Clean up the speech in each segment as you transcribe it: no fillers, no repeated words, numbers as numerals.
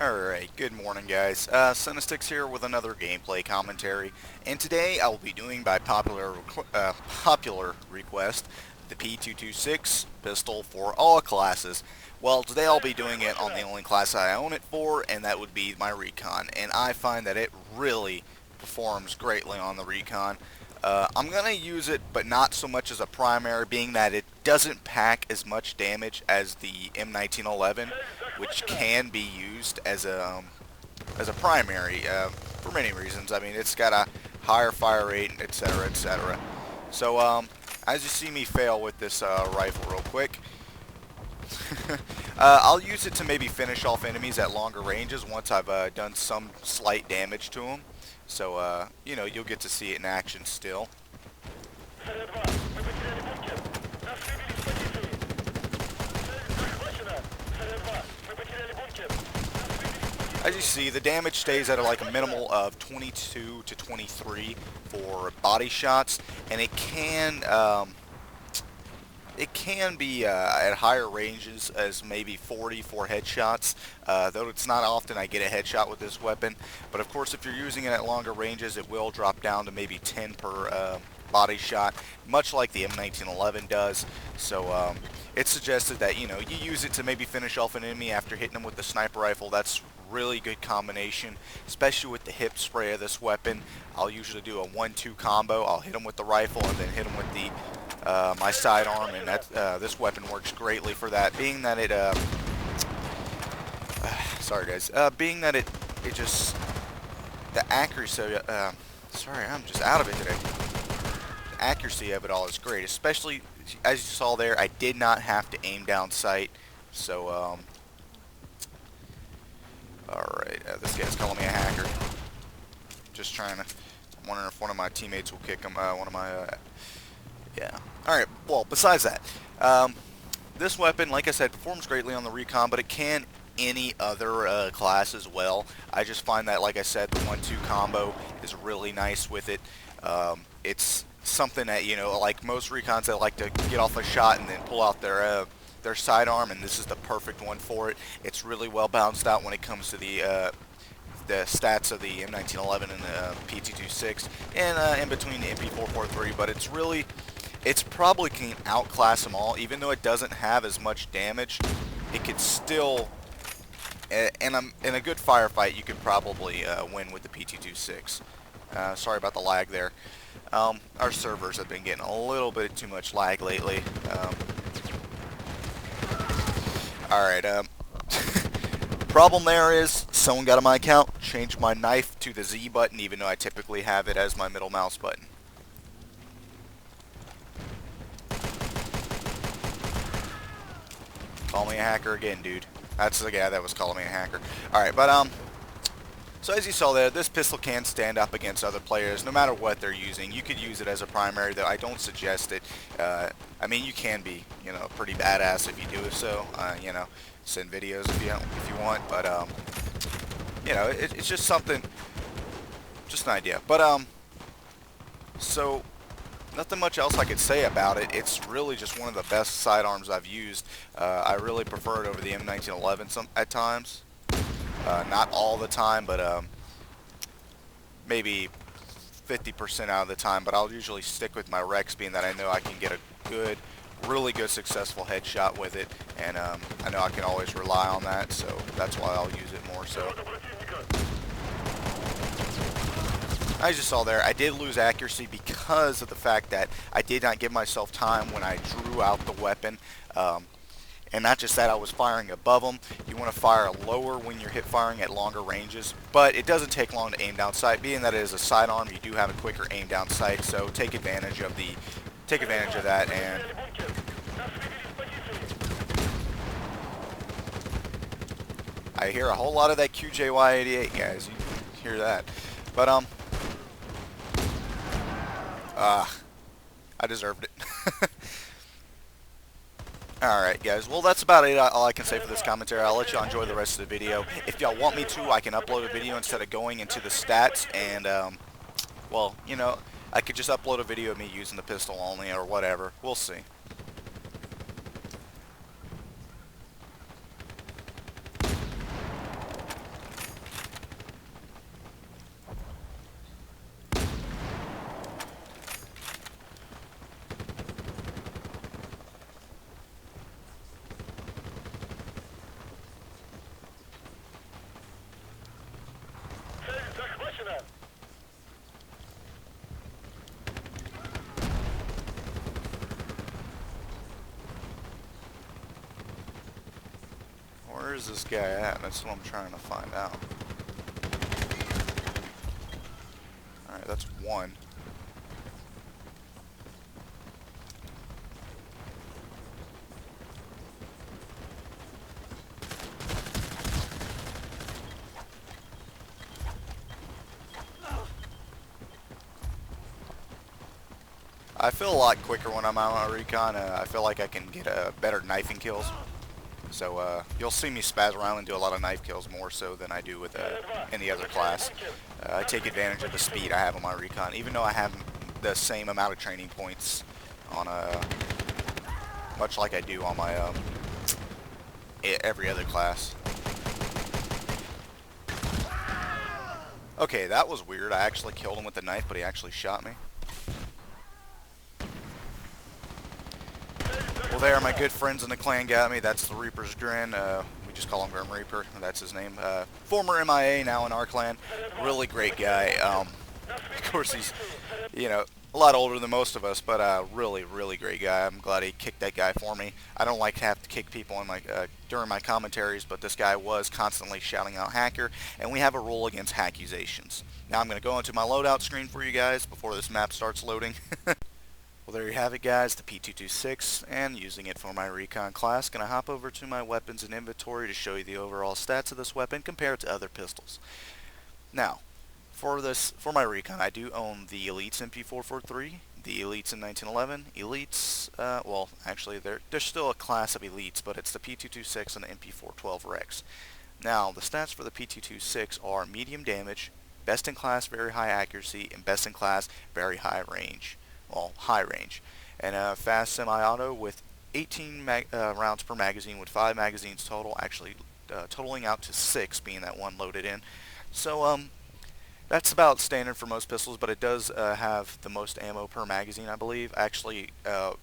Alright, good morning guys. CINNAStixx here with another gameplay commentary, and today I will be doing by popular request the P226 pistol for all classes. Well, today I'll be doing it on the only class I own it for, and that would be my recon, and I find that it really performs greatly on the recon. I'm going to use it, but not so much as a primary, being that it doesn't pack as much damage as the M1911, which can be used as a primary for many reasons. I mean, it's got a higher fire rate, etc., etc. So, as you see me fail with this rifle real quick, I'll use it to maybe finish off enemies at longer ranges once I've done some slight damage to them. So, you know, you'll get to see it in action still. As you see, the damage stays at like a minimal of 22 to 23 for body shots, and it can be at higher ranges as maybe 40 for headshots, though it's not often I get a headshot with this weapon. But of course, if you're using it at longer ranges, it will drop down to maybe 10 per body shot, much like the M1911 does. So it's suggested that, you know, you use it to maybe finish off an enemy after hitting them with the sniper rifle. That's really good combination, especially with the hip spray of this weapon. I'll usually do a 1-2 combo. I'll hit them with the rifle and then hit them with the my sidearm, and that this weapon works greatly for that. Being that it, sorry guys, being that it just the accuracy. Sorry, I'm just out of it today. The accuracy of it all is great, especially as you saw there. I did not have to aim down sight, so all right. This guy's calling me a hacker. Just trying to. I'm wondering if one of my teammates will kick him. One of my. Yeah. Alright, well, besides that, this weapon, like I said, performs greatly on the recon, but it can any other class as well. I just find that, like I said, the 1-2 combo is really nice with it. It's something that, you know, like most recons, they like to get off a shot and then pull out their sidearm, and this is the perfect one for it. It's really well balanced out when it comes to the stats of the M1911 and the P226, and in between the Mp443, but it's probably can outclass them all. Even though it doesn't have as much damage, it could still, in a good firefight, you could probably win with the P226. Sorry about the lag there. Our servers have been getting a little bit too much lag lately. Alright, problem there is someone got on my account, changed my knife to the Z button, even though I typically have it as my middle mouse button. Call me a hacker again, dude. That's the guy that was calling me a hacker. Alright, but so as you saw there, this pistol can stand up against other players no matter what they're using. You could use it as a primary, though I don't suggest it. I mean, you can be, you know, pretty badass if you do so. You know, send videos if you want, but you know, it's just something, just an idea. But so nothing much else I could say about it. It's really just one of the best sidearms I've used. I really prefer it over the M1911 at times. Not all the time, but maybe 50% out of the time. But I'll usually stick with my Rex, being that I know I can get a good, really good, successful headshot with it, and I know I can always rely on that. So that's why I'll use it more so. As you saw there, I did lose accuracy because of the fact that I did not give myself time when I drew out the weapon. And not just that, I was firing above them. You want to fire lower when you're hip firing at longer ranges, but it doesn't take long to aim down sight. Being that it is a sidearm, you do have a quicker aim down sight, so take advantage of that. And I hear a whole lot of that QJY88, guys. You hear that, but I deserved it. Alright guys, well that's about it, all I can say for this commentary. I'll let y'all enjoy the rest of the video. If y'all want me to, I can upload a video instead of going into the stats, and well, you know, I could just upload a video of me using the pistol only or whatever. We'll see. is this guy at? That's what I'm trying to find out. Alright, that's one. I feel a lot quicker when I'm out on a recon. I feel like I can get better knifing kills. So you'll see me spaz around and do a lot of knife kills more so than I do with any other class. I take advantage of the speed I have on my recon, even though I have the same amount of training points on much like I do on my every other class. Okay, that was weird. I actually killed him with the knife, but he actually shot me. Well, there, my good friends in the clan got me. That's the Reaper's Grin. We just call him Grim Reaper. That's his name. Former MIA, now in our clan. Really great guy. Of course, he's, you know, a lot older than most of us, but really, really great guy. I'm glad he kicked that guy for me. I don't like to have to kick people in my during my commentaries, but this guy was constantly shouting out hacker, and we have a rule against hackusations. Now I'm going to go into my loadout screen for you guys before this map starts loading. Well, there you have it, guys, the P226, and using it for my recon class. Going to hop over to my weapons and inventory to show you the overall stats of this weapon compared to other pistols. Now, for my recon, I do own the Elites Mp443, the Elites in 1911, Elites, well, actually, there's still a class of Elites, but it's the P226 and the Mp412 Rex. Now, the stats for the P226 are medium damage, best in class, very high accuracy, and best in class, very high range. Well, high range, and fast semi-auto with 18 rounds per magazine with 5 magazines total, actually totaling out to 6, being that one loaded in. So that's about standard for most pistols, but it does have the most ammo per magazine, I believe. Actually,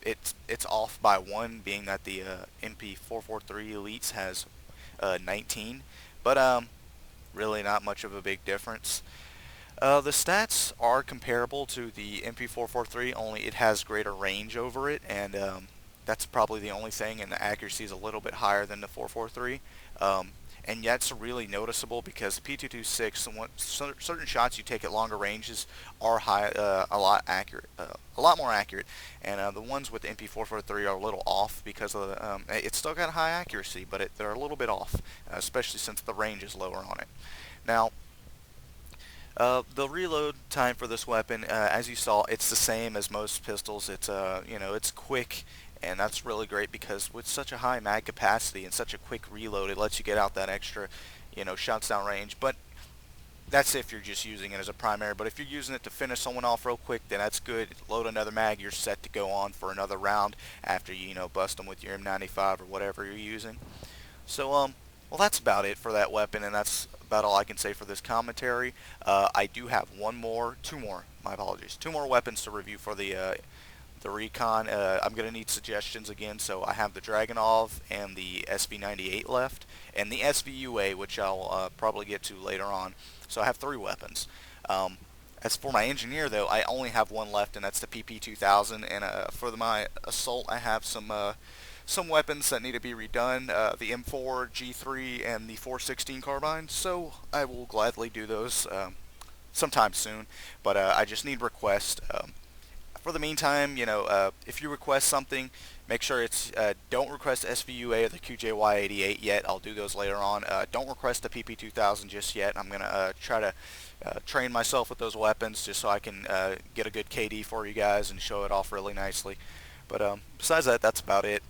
it's off by 1, being that the MP443 Elites has 19, but really not much of a big difference. The stats are comparable to the MP443, only it has greater range over it, and that's probably the only thing, and the accuracy is a little bit higher than the 443. And yet it's really noticeable because the P226, certain shots you take at longer ranges are a lot more accurate, and the ones with the MP443 are a little off because of the, it's still got high accuracy, but they're a little bit off, especially since the range is lower on it. Now, the reload time for this weapon, as you saw, it's the same as most pistols. It's you know, it's quick, and that's really great because with such a high mag capacity and such a quick reload, it lets you get out that extra, you know, shots down range. But that's if you're just using it as a primary. But if you're using it to finish someone off real quick, then that's good. Load another mag, you're set to go on for another round after you know, bust them with your M95 or whatever you're using. So well, that's about it for that weapon, and that's about all I can say for this commentary. I do have two more weapons to review for the recon. I'm going to need suggestions again, so I have the Dragunov and the SV98 left, and the SVUA, which I'll probably get to later on. So I have 3 weapons. As for my engineer, though, I only have one left, and that's the PP2000, and for my assault, I have some weapons that need to be redone, the M4, G3, and the 416 carbine, so I will gladly do those sometime soon, but I just need requests. For the meantime, you know, if you request something, make sure it's, don't request SVUA or the QJY88 yet. I'll do those later on. Don't request the PP2000 just yet. I'm going to try to train myself with those weapons just so I can get a good KD for you guys and show it off really nicely. But besides that, that's about it.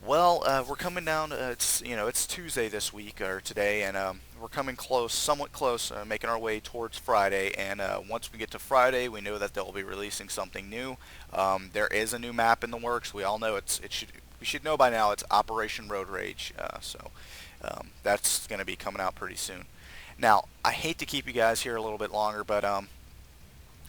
Well, we're coming down. It's Tuesday this week or today, and we're coming close, somewhat close, making our way towards Friday. And once we get to Friday, we know that they'll be releasing something new. There is a new map in the works. We all know we should know by now. It's Operation Road Rage. So that's going to be coming out pretty soon. Now, I hate to keep you guys here a little bit longer, but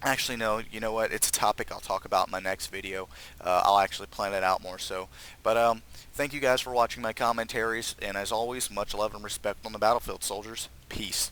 actually, no, you know what? It's a topic I'll talk about in my next video. I'll actually plan it out more so. But thank you guys for watching my commentaries, and as always, much love and respect on the battlefield, soldiers. Peace.